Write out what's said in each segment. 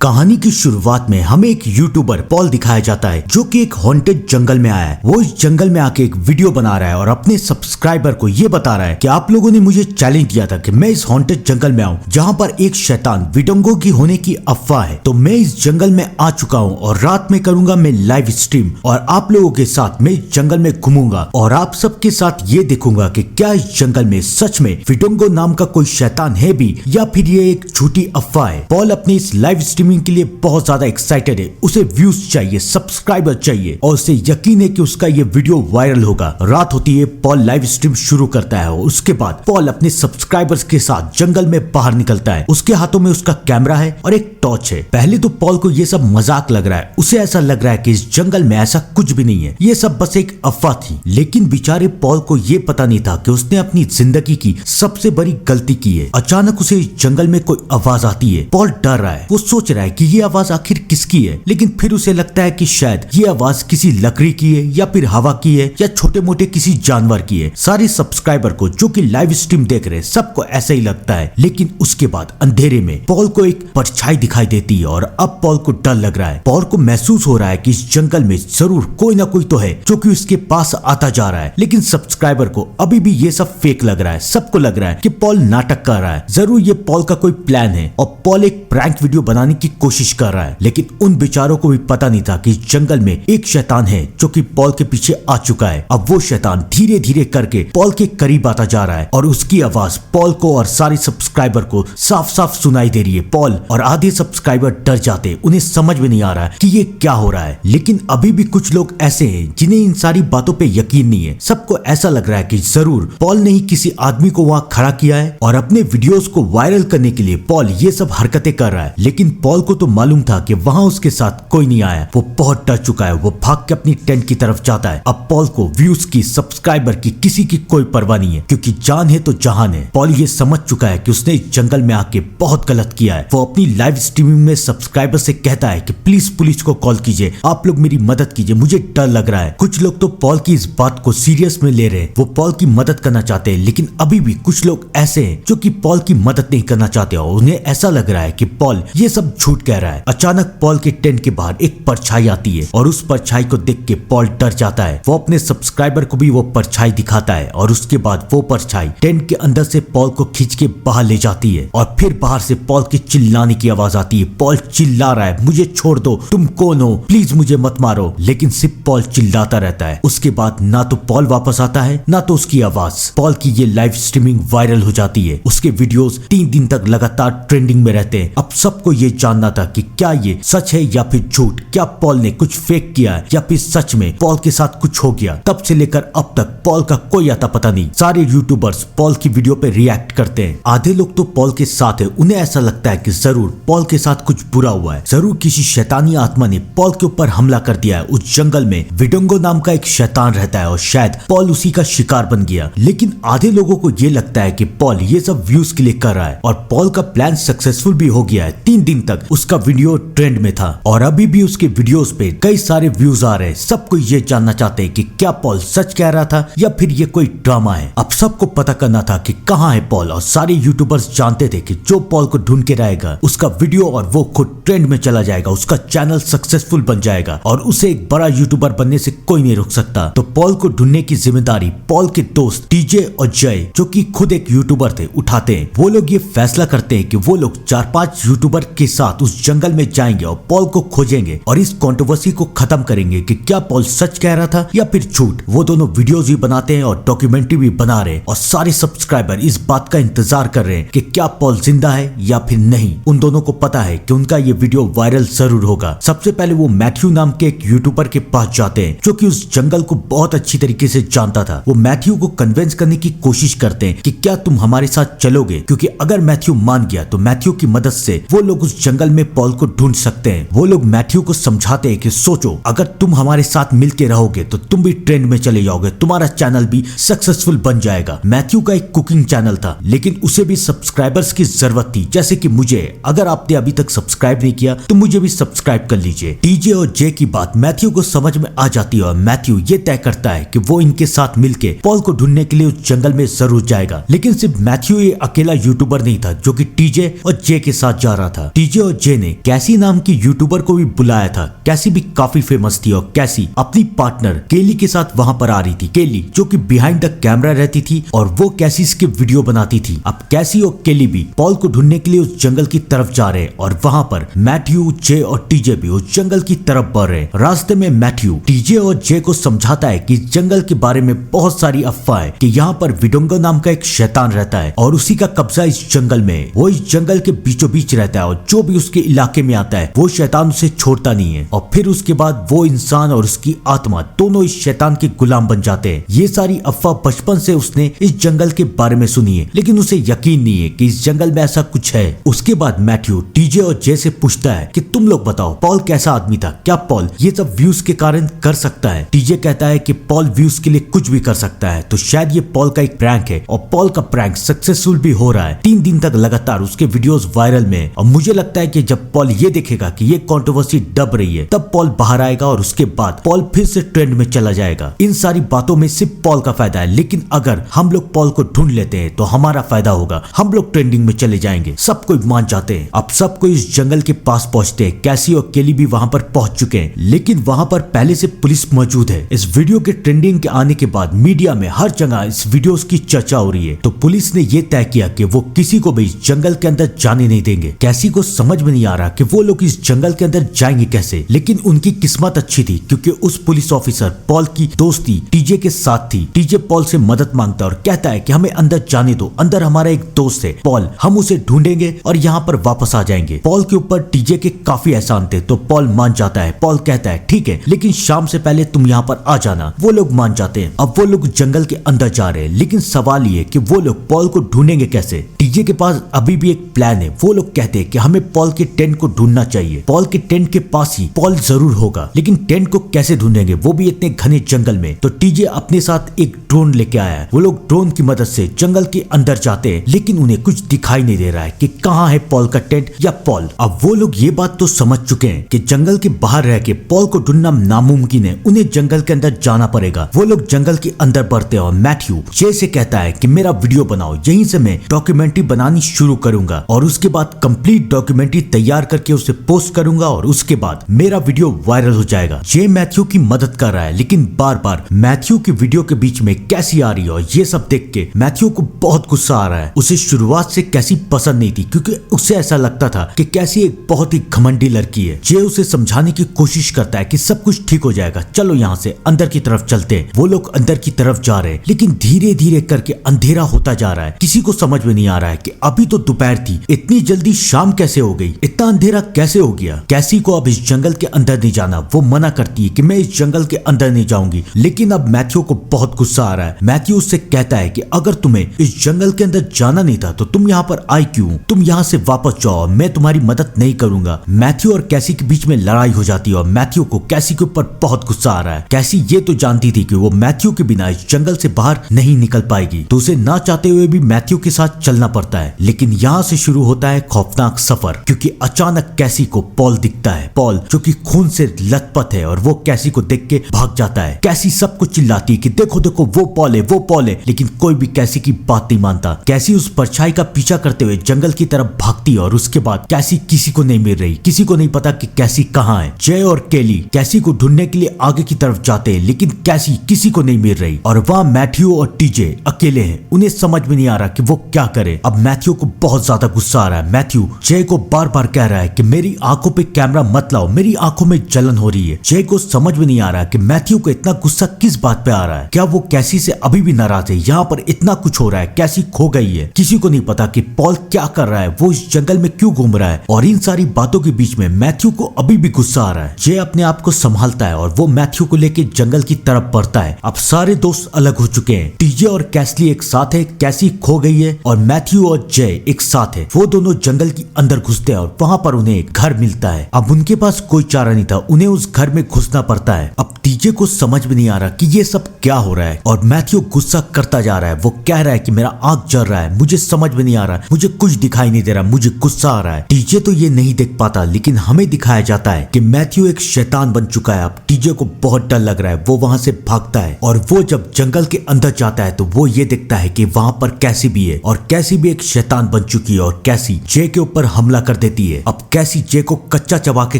कहानी की शुरुआत में हमें एक यूट्यूबर पॉल दिखाया जाता है जो कि एक हॉन्टेड जंगल में आया है। वो इस जंगल में आके एक वीडियो बना रहा है और अपने सब्सक्राइबर को ये बता रहा है कि आप लोगों ने मुझे चैलेंज दिया था कि मैं इस हॉन्टेड जंगल में आऊं जहां पर एक शैतान विडोंगो की होने की अफवाह है। तो मैं इस जंगल में आ चुका हूं और रात में करूंगा मैं लाइव स्ट्रीम और आप लोगों के साथ मैं इस जंगल में घूमूंगा और आप सबके साथ ये देखूंगा कि क्या इस जंगल में सच में विडोंगो नाम का कोई शैतान है भी या फिर ये एक झूठी अफवाह है। पॉल अपनी इस लाइव स्ट्रीमिंग के लिए बहुत ज्यादा एक्साइटेड है। उसे व्यूज चाहिए, सब्सक्राइबर चाहिए और उसे यकीन है कि उसका ये वीडियो वायरल होगा। रात होती है, पॉल लाइव स्ट्रीम शुरू करता है और उसके बाद पॉल अपने सब्सक्राइबर्स के साथ जंगल में बाहर निकलता है। उसके हाथों में उसका कैमरा है और एक टॉर्च है। पहले तो पॉल को ये सब मजाक लग रहा है, उसे ऐसा लग रहा है कि इस जंगल में ऐसा कुछ भी नहीं है, ये सब बस एक अफवाह थी। लेकिन बेचारे पॉल को ये पता नहीं था कि उसने अपनी जिंदगी की सबसे बड़ी गलती की है। अचानक उसे इस जंगल में कोई आवाज आती है। पॉल डर रहा है, वो सोच रहा है कि ये आवाज आखिर किसकी है, लेकिन फिर उसे लगता है कि शायद ये आवाज किसी लकड़ी की है या फिर हवा की है या छोटे मोटे किसी जानवर की है। सारे सब्सक्राइबर को जो कि लाइव स्ट्रीम देख रहे हैं सबको ऐसा ही लगता है। लेकिन उसके बाद अंधेरे में पॉल को एक परछाई दिखाई देती है और अब पॉल को डर लग रहा है। पॉल को महसूस हो रहा है कि इस जंगल में जरूर कोई ना कोई तो है जो कि उसके पास आता जा रहा है। लेकिन सब्सक्राइबर को अभी भी ये सब फेक लग रहा है। सबको लग रहा है कि पॉल नाटक कर रहा है, जरूर ये पॉल का कोई प्लान है और पॉल एक प्रैंक वीडियो बनाने की कोशिश कर रहा है। लेकिन उन बेचारों को भी पता नहीं था कि इस जंगल में एक शैतान है जो कि पॉल के पीछे आ चुका है। अब वो शैतान धीरे धीरे करके पॉल के करीब आता जा रहा है और उसकी आवाज पॉल को और सारे सब्सक्राइबर को साफ साफ सुनाई दे रही है। पॉल और आधे सब्सक्राइबर डर जाते, उन्हें समझ में नहीं आ रहा है कि ये क्या हो रहा है। लेकिन अभी भी कुछ लोग ऐसे हैं जिन्हें इन सारी बातों पे यकीन नहीं है। सबको ऐसा लग रहा है कि जरूर पॉल ने ही किसी आदमी को वहां खड़ा किया है और अपने वीडियोस को वायरल करने के लिए पॉल ये सब हरकतें कर रहा है। लेकिन पॉल को तो मालूम था कि वहां उसके साथ कोई नहीं आया। वो बहुत डर चुका है, वो भाग के अपनी टेंट की तरफ जाता है। अब पॉल को व्यूज की, सब्सक्राइबर की, किसी की कोई परवाह नहीं है क्योंकि जान है तो जहान है। पॉल ये समझ चुका है कि उसने इस जंगल में आके बहुत गलत किया है। वो अपनी लाइव स्ट्रीमिंग में सब्सक्राइबर से कहता है कि प्लीज पुलिस को कॉल कीजिए, आप लोग मेरी मदद कीजिए, मुझे डर लग रहा है। कुछ लोग तो पॉल की इस बात को सीरियस में ले रहे हैं, वो पॉल की मदद करना चाहते हैं। लेकिन अभी भी कुछ लोग ऐसे हैं जो कि पॉल की मदद नहीं करना चाहते और उन्हें ऐसा लग रहा है कि पॉल ये सब झूठ कह रहा है। अचानक पॉल के टेंट के बाहर एक परछाई आती है और उस परछाई को देख के पॉल डर जाता है। वो अपने सब्सक्राइबर को भी वो परछाई दिखाता है और उसके बाद वो परछाई टेंट के अंदर से पॉल को खींच के बाहर ले जाती है और फिर बाहर से पॉल की चिल्लाने की आवाज आती है। पॉल चिल्ला रहा है, मुझे छोड़ दो, तुम कौन हो, प्लीज मुझे मत मारो। लेकिन सिर्फ पॉल चिल्लाता रहता है। उसके बाद ना तो पॉल वापस आता है ना तो उसकी आवाज। पॉल की ये लाइव स्ट्रीमिंग वायरल हो जाती है। उसके वीडियोस 3 दिन तक लगातार ट्रेंडिंग में रहते हैं। अब सबको ये जानना था कि क्या ये सच है या फिर झूठ, क्या पॉल ने कुछ फेक किया है या फिर सच में पॉल के साथ कुछ हो गया। तब से लेकर अब तक पॉल का कोई आता पता नहीं। सारे यूट्यूबर्स पॉल की वीडियो पे रिएक्ट करते हैं। आधे लोग तो पॉल के साथ है, उन्हें ऐसा लगता है कि जरूर पॉल के साथ कुछ बुरा हुआ है, जरूर किसी शैतानी आत्मा ने पॉल के ऊपर हमला कर दिया है। उस जंगल में विडोंगो नाम का एक शैतान रहता है और शायद पॉल उसी का शिकार बन गया। लेकिन आधे लोगों को ये लगता है कि पॉल ये सब व्यूज के लिए कर रहा है और पॉल का प्लान सक्सेसफुल भी हो गया है। 3 दिन तक उसका वीडियो ट्रेंड में था और अभी भी उसके वीडियोस पे कई सारे व्यूज आ रहे हैं। सबको ये जानना चाहते हैं कि क्या पॉल सच कह रहा था या फिर ये कोई ड्रामा है। अब सबको पता करना था कि कहाँ है पॉल और सारे यूट्यूबर्स जानते थे कि जो पॉल को ढूंढ के रहेगा उसका वीडियो और वो खुद ट्रेंड में चला जाएगा, उसका चैनल सक्सेसफुल बन जाएगा और उसे एक बड़ा यूट्यूबर बनने से कोई नहीं रोक सकता। तो पॉल को ढूंढने की जिम्मेदारी पॉल के दोस्त टीजे और जय, जो कि खुद एक यूट्यूबर थे, उठाते हैं। वो लोग ये फैसला करते हैं कि वो लोग 4-5 यूट्यूबर के साथ उस जंगल में जाएंगे और पॉल को खोजेंगे और इस कंट्रोवर्सी को खत्म करेंगे कि क्या पॉल सच कह रहा था या फिर झूठ। वो दोनों वीडियोस भी बनाते हैं और डॉक्यूमेंट्री भी बना रहे हैं और सारे सब्सक्राइबर इस बात का इंतजार कर रहे हैं कि क्या पॉल जिंदा है या फिर नहीं। उन दोनों को पता है कि उनका ये वीडियो वायरल जरूर होगा। सबसे पहले वो मैथ्यू नाम के एक यूट्यूबर के पास जाते हैं जो कि उस जंगल को बहुत अच्छी तरीके से जानता था। वो मैथ्यू को कन्विंस करने की कोशिश करते हैं कि क्या तुम हमारे साथ चलोगे, क्योंकि अगर मैथ्यू मान गया तो मैथ्यू की मदद से वो लोग उस जंगल में पॉल को ढूंढ सकते हैं। वो लोग मैथ्यू को समझाते हैं कि सोचो, अगर तुम हमारे साथ मिलके रहोगे तो तुम भी ट्रेंड में चले जाओगे, तुम्हारा चैनल भी सक्सेसफुल बन जाएगा। मैथ्यू का एक कुकिंग चैनल था लेकिन उसे भी सब्सक्राइबर्स की जरूरत थी, जैसे कि मुझे। अगर आपने अभी तक सब्सक्राइब नहीं किया तो मुझे भी सब्सक्राइब कर लीजिए। टीजे और जे की बात मैथ्यू को समझ में आ जाती है और मैथ्यू ये तय करता है कि वो इनके साथ मिलके पॉल को ढूंढने के लिए उस जंगल में जरूर जाएगा। लेकिन सिर्फ मैथ्यू ये अकेला यूट्यूबर नहीं था जो कि टीजे और जे के साथ जा रहा था। टीजे और और जे ने कैसी नाम की यूट्यूबर को भी बुलाया था। कैसी भी काफी फेमस थी और कैसी अपनी पार्टनर केली के साथ वहां पर आ रही थी। केली जो कि बिहाइंड द कैमरा रहती थी और वो कैसी इसके वीडियो बनाती थी। अब कैसी और केली भी पॉल को ढूंढने के लिए उस जंगल की तरफ जा रहे और वहां पर मैथ्यू, जे और टीजे भी उस जंगल की तरफ बढ़ रहे। रास्ते में मैथ्यू टीजे और जे को समझाता है कि इस जंगल के बारे में बहुत सारी अफवाह कि यहाँ पर विडोंगो नाम का एक शैतान रहता है और उसी का कब्जा इस जंगल में। वो इस जंगल के बीचों बीच रहता है और जो भी उसके इलाके में आता है वो शैतान उसे छोड़ता नहीं है। और फिर उसके बाद वो इंसान और उसकी आत्मा दोनों इस शैतान के गुलाम बन जाते हैं। ये सारी अफवाह बचपन से उसने इस जंगल के बारे में सुनी है, लेकिन उसे यकीन नहीं है कि इस जंगल में ऐसा कुछ है। उसके बाद मैथ्यू टीजे और जे से पूछता है कि तुम लोग बताओ पॉल कैसा आदमी था, क्या पॉल ये सब व्यूज के कारण कर सकता है। टीजे कहता है कि पॉल व्यूज के लिए कुछ भी कर सकता है, तो शायद ये पॉल का एक प्रैंक है और पॉल का प्रैंक सक्सेसफुल भी हो रहा है। 3 दिन तक लगातार उसके वीडियोस वायरल में। और मुझे लगता है कि जब पॉल ये देखेगा कि ये कंट्रोवर्सी दब रही है तब पॉल बाहर आएगा और उसके बाद पॉल फिर से ट्रेंड में चला जाएगा। इन सारी बातों में सिर्फ पॉल का फायदा है, लेकिन अगर हम लोग पॉल को ढूंढ लेते हैं तो हमारा फायदा होगा, हम लोग ट्रेंडिंग में चले जाएंगे। सब कोई मान जाते हैं। अब सबको इस जंगल के पास पहुंचते हैं। कैसी और केली भी वहां पर पहुंच चुके हैं, लेकिन वहां पर पहले से पुलिस मौजूद है। इस वीडियो के ट्रेंडिंग के आने के बाद मीडिया में हर जगह इस वीडियोस की चर्चा हो रही है, तो पुलिस ने ये तय किया कि वो किसी को भी इस जंगल के अंदर जाने नहीं देंगे। कैसी को समझ में नहीं आ रहा कि वो लोग इस जंगल के अंदर जाएंगे कैसे, लेकिन उनकी किस्मत अच्छी थी क्योंकि उस पुलिस ऑफिसर पॉल की दोस्ती टीजे के साथ थी। टीजे पॉल से मदद मांगता है और कहता है कि हमें अंदर जाने दो, अंदर हमारा एक दोस्त है पॉल, हम उसे ढूंढेंगे और यहाँ पर वापस आ जाएंगे। पॉल के ऊपर टीजे के काफी एहसान थे, तो पॉल मान जाता है। पॉल कहता है ठीक है, लेकिन शाम से पहले तुम यहाँ पर आ जाना। वो लोग मान जाते हैं। अब वो लोग जंगल के अंदर जा रहे हैं, लेकिन सवाल ये कि वो लोग पॉल को ढूंढेंगे कैसे। टीजे के पास अभी भी एक प्लान है। वो लोग कहते हैं कि हमें पॉल के टेंट को ढूंढना चाहिए। पॉल के टेंट के पास ही पॉल जरूर होगा, लेकिन टेंट को कैसे ढूंढेंगे, वो भी इतने घने जंगल में। तो टीजे अपने साथ एक ड्रोन लेके आया है। वो लोग ड्रोन की मदद से जंगल के अंदर जाते हैं, लेकिन उन्हें कुछ दिखाई नहीं दे रहा है कि कहाँ है पॉल का टेंट या पॉल। अब वो लोग ये बात तो समझ चुके हैं कि जंगल के बाहर रह के पॉल को ढूंढना नामुमकिन है, उन्हें जंगल के अंदर जाना पड़ेगा। वो लोग जंगल के अंदर बढ़ते हैं और मैथ्यू जे से कहता है कि मेरा वीडियो बनाओ, यहीं से मैं डॉक्यूमेंट्री बनानी शुरू करूंगा और उसके बाद कंप्लीट डॉक्यूमेंट्री तैयार करके उसे पोस्ट करूंगा और उसके बाद मेरा वीडियो वायरल हो जाएगा। जे मैथ्यू की मदद कर रहा है, लेकिन बार बार मैथ्यू की वीडियो के बीच में कैसी आ रही है और ये सब देख के मैथ्यू को बहुत गुस्सा आ रहा है। उसे शुरुआत से कैसी पसंद नहीं थी क्योंकि उसे ऐसा लगता था कि कैसी एक बहुत ही घमंडी लड़की है। जे उसे समझाने की कोशिश करता है कि सब कुछ ठीक हो जाएगा, चलो यहाँ से अंदर की तरफ चलते हैं। वो लोग अंदर की तरफ जा रहे हैं, लेकिन धीरे धीरे करके अंधेरा होता जा रहा है। किसी को समझ में नहीं आ रहा है कि अभी तो दोपहर थी, इतनी जल्दी शाम कैसे हो गई, इतना अंधेरा कैसे हो गया। कैसी को अब इस जंगल के अंदर नहीं जाना, वो मना करती है कि मैं इस जंगल के अंदर नहीं जाऊंगी, लेकिन अब मैथ्यू को बहुत गुस्सा आ रहा है। मैथ्यू उससे कहता है कि अगर तुम्हें इस जंगल के अंदर जाना नहीं था तो तुम यहाँ पर आई क्यों, तुम यहाँ से वापस जाओ, मैं तुम्हारी मदद नहीं करूंगा। मैथ्यू और कैसी के बीच में लड़ाई हो जाती है और मैथ्यू को कैसी के ऊपर बहुत गुस्सा आ रहा है। कैसी ये तो जानती थी कि वो मैथ्यू के बिना इस जंगल से बाहर नहीं निकल पाएगी, तो उसे ना चाहते हुए भी मैथ्यू के साथ चलना पड़ता है। लेकिन यहाँ से शुरू होता है खौफनाक सफर, क्योंकि अचानक कैसी को पॉल दिखता है। पॉल जो कि खून से लथपथ है और वो कैसी को देख के भाग जाता है। कैसी सबको चिल्लाती है कि देखो देखो वो पॉल है, वो पॉल है, लेकिन कोई भी कैसी की बात नहीं मानता। कैसी उस परछाई का पीछा करते हुए जंगल की तरफ भागती है और उसके बाद कैसी किसी को नहीं मिल रही, किसी को नहीं पता कि कैसी कहाँ है। जय और केली कैसी को ढूंढने के लिए आगे की तरफ जाते हैं, लेकिन कैसी किसी को नहीं मिल रही और वहाँ मैथ्यू और टीजे अकेले हैं। उन्हें समझ में नहीं आ रहा कि वो क्या करे। अब मैथ्यू को बहुत ज्यादा गुस्सा आ रहा है। मैथ्यू जय को बार बार कह रहा है कि मेरी आंखों पे कैमरा मत लाओ, मेरी आंखों में जलन हो रही है। जय को समझ में नहीं आ रहा कि मैथ्यू को इतना गुस्सा किस बात पे आ रहा है। क्या वो कैसी से अभी भी नाराज है? यहाँ पर इतना कुछ हो रहा है, कैसी खो गई है, किसी को नहीं पता कि पॉल क्या कर रहा है, वो इस जंगल में क्यों घूम रहा है। और इन सारी बातों के बीच में मैथ्यू को अभी भी गुस्सा आ रहा है। जय अपने आप को संभालता है और वो मैथ्यू को लेके जंगल की तरफ बढ़ता है। अब सारे दोस्त अलग हो चुके हैं। टीजे और कैसली एक साथ है, कैसी खो गई है और मैथ्यू और जय एक साथ है। वो दोनों जंगल के अंदर घुसते हैं और वहाँ पर उन्हें एक घर मिलता है। अब उनके पास कोई चारा नहीं था, उन्हें उस घर में घुसना पड़ता है। अब टीजे को समझ में नहीं आ रहा कि ये सब क्या हो रहा है और मैथ्यू गुस्सा करता जा रहा है। वो कह रहा है कि मेरा आंख जल रहा है, मुझे समझ में नहीं आ रहा, मुझे कुछ दिखाई नहीं दे रहा, मुझे गुस्सा आ रहा है। टीजे तो ये नहीं देख पाता, लेकिन हमें दिखाया जाता है कि मैथ्यू एक शैतान बन चुका है। अब टीजे को बहुत डर लग रहा है। वो वहां से भागता है और वो जब जंगल के अंदर जाता है तो वो ये देखता है कि वहां पर कैसी भी है और कैसी भी एक शैतान बन चुकी है और कैसी जय के ऊपर हमला कर कर देती है। अब कैसी जे को कच्चा चबा के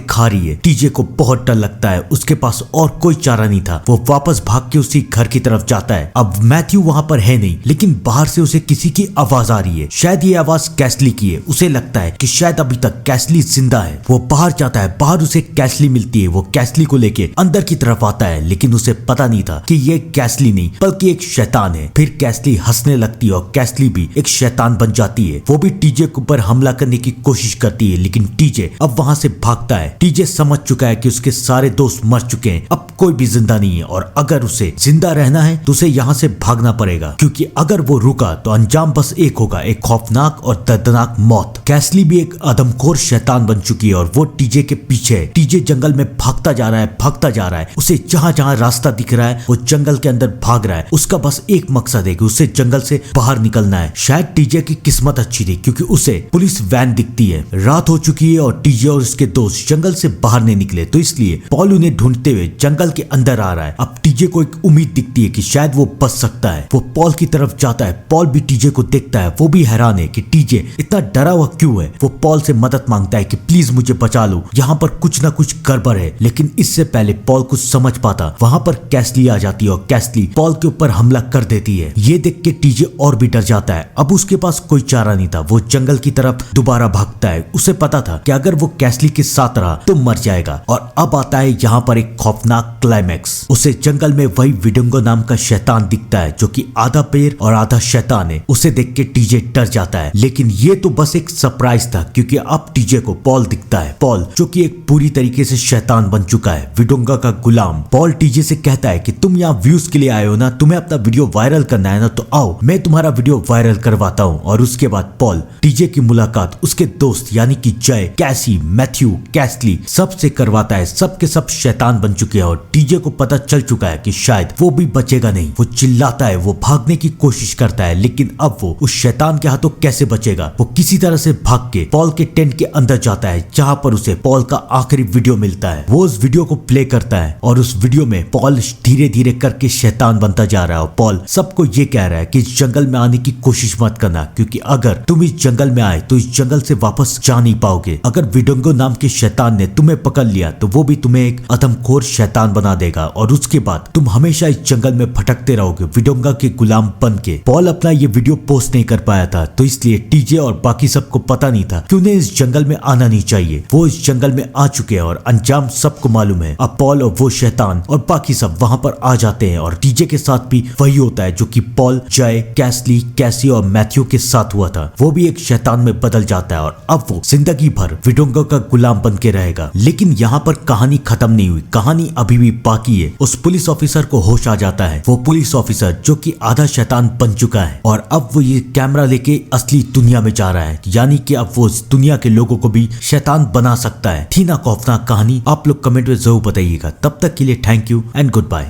खा रही है। टीजे को बहुत डर लगता है, उसके पास और कोई चारा नहीं था। वो वापस भाग के उसी घर की तरफ जाता है। अब मैथ्यू वहां पर है नहीं, लेकिन बाहर से उसे किसी की आवाज आ रही है। शायद ये आवाज कैसली की है। उसे लगता है कि शायद अभी तक कैसली जिंदा है। वो बाहर जाता है, बाहर उसे कैसली मिलती है। वो कैसली को लेके अंदर की तरफ आता है, लेकिन उसे पता नहीं था कि ये कैसली नहीं बल्कि एक शैतान है। फिर कैसली हंसने लगती है और कैसली भी एक शैतान बन जाती है। वो भी टीजे के ऊपर हमला करने की कोशिश करती है, लेकिन टीजे अब वहां से भागता है। टीजे समझ चुका है कि उसके सारे दोस्त मर चुके हैं, अब कोई भी जिंदा नहीं है और अगर उसे जिंदा रहना है तो उसे यहाँ से भागना पड़ेगा, क्योंकि अगर वो रुका तो अंजाम बस एक होगा, एक खौफनाक और दर्दनाक मौत। कैसली भी एक अदमखोर शैतान बन चुकी है और वो टीजे के पीछे है। टीजे जंगल में भागता जा रहा है, भागता जा रहा है। उसे जहां जहां रास्ता दिख रहा है वो जंगल के अंदर भाग रहा है। उसका बस एक मकसद है कि उसे जंगल से बाहर निकलना है। शायद टीजे की किस्मत अच्छी थी, क्योंकि उसे पुलिस वैन दिखती है। रात हो चुकी है और टीजे और उसके दोस्त जंगल से बाहर नहीं निकले, तो इसलिए पॉल उन्हें ढूंढते हुए जंगल के अंदर आ रहा है। अब टीजे को एक उम्मीद दिखती है कि शायद वो बच सकता है। वो पॉल की तरफ जाता है। पॉल भी टीजे को देखता है। वो भी हैरान है कि टीजे इतना डरा हुआ क्यों है। वो पॉल से मदद मांगता है कि प्लीज मुझे बचा लो, यहाँ पर कुछ ना कुछ गड़बड़ है। लेकिन इससे पहले पॉल कुछ समझ पाता, वहां पर कैसली आ जाती है और कैसली पॉल के ऊपर हमला कर देती है। ये देख के टीजे और भी डर जाता है। अब उसके पास कोई चारा नहीं था। वो जंगल की तरफ दोबारा भागता है। उसे पता था कि अगर वो कैसली के साथ रहा तो मर जाएगा। और अब आता है यहाँ पर एक खौफनाक क्लाइमैक्स। उसे जंगल में वही विडोंगो नाम का शैतान दिखता है, जो कि आधा पेड़ और आधा शैतान है। उसे देख के टीजे डर जाता है, लेकिन ये तो बस एक सरप्राइज था, क्योंकि अब टीजे को पॉल दिखता है। पॉल जो कि एक पूरी तरीके से शैतान बन चुका है, विडोंगा का गुलाम। पॉल टीजे से कहता है कि तुम यहाँ व्यूज के लिए आए हो ना, तुम्हें अपना वीडियो वायरल करना है ना, तो आओ मैं तुम्हारा वीडियो वायरल करवाता हूँ। और उसके बाद पॉल टीजे की मुलाकात उसके दोस्त यानी कि जय, कैसी, मैथ्यू, कैसली सबसे करवाता है। सब के सब शैतान बन चुके हैं और टीजे को पता चल चुका है कि शायद वो भी बचेगा नहीं। वो चिल्लाता है, वो भागने की कोशिश करता है, लेकिन अब वो उस शैतान के हाथों कैसे बचेगा। वो किसी तरह से भाग के पॉल के टेंट के अंदर जाता है, जहां पर उसे पॉल का आखिरी वीडियो मिलता है। वो उस वीडियो को प्ले करता है और उस वीडियो में पॉल धीरे धीरे करके शैतान बनता जा रहा है। और पॉल सबको ये कह रहा है कि इस जंगल में आने की कोशिश मत करना, क्योंकि अगर तुम इस जंगल में आए तो इस जंगल से वापस जा नहीं पाओगे। अगर विडोंगो नाम के शैतान ने तुम्हें पकड़ लिया तो वो भी तुम्हें एक अदमखोर शैतान बना देगा और उसके बाद तुम हमेशा इस जंगल में भटकते रहोगे विडोंगा के गुलाम बन के। पॉल अपना ये वीडियो पोस्ट नहीं कर पाया था, तो इसलिए टीजे और बाकी सबको पता नहीं था कि उन्हें इस जंगल में आना नहीं चाहिए। वो इस जंगल में आ चुके हैं और अंजाम सबको मालूम है। अब पॉल और वो शैतान और बाकी सब वहां पर आ जाते हैं और टीजे के साथ भी वही होता है जो कि पॉल, जय, कैसली, कैसी और मैथ्यू के साथ हुआ था। वो भी एक शैतान में बदल जाता है और अब वो जिंदगी भर विडोंगा का गुलाम बन के रहेगा। लेकिन यहाँ पर कहानी खत्म नहीं हुई, कहानी अभी भी बाकी है। उस पुलिस ऑफिसर को होश आ जाता है। वो पुलिस ऑफिसर जो कि आधा शैतान बन चुका है और अब वो ये कैमरा लेके असली दुनिया में जा रहा है, यानी कि अब वो इस दुनिया के लोगों को भी शैतान बना सकता है। थी ना खौफनाक कहानी? आप लोग कमेंट में जरूर बताइएगा। तब तक के लिए thank you and good bye.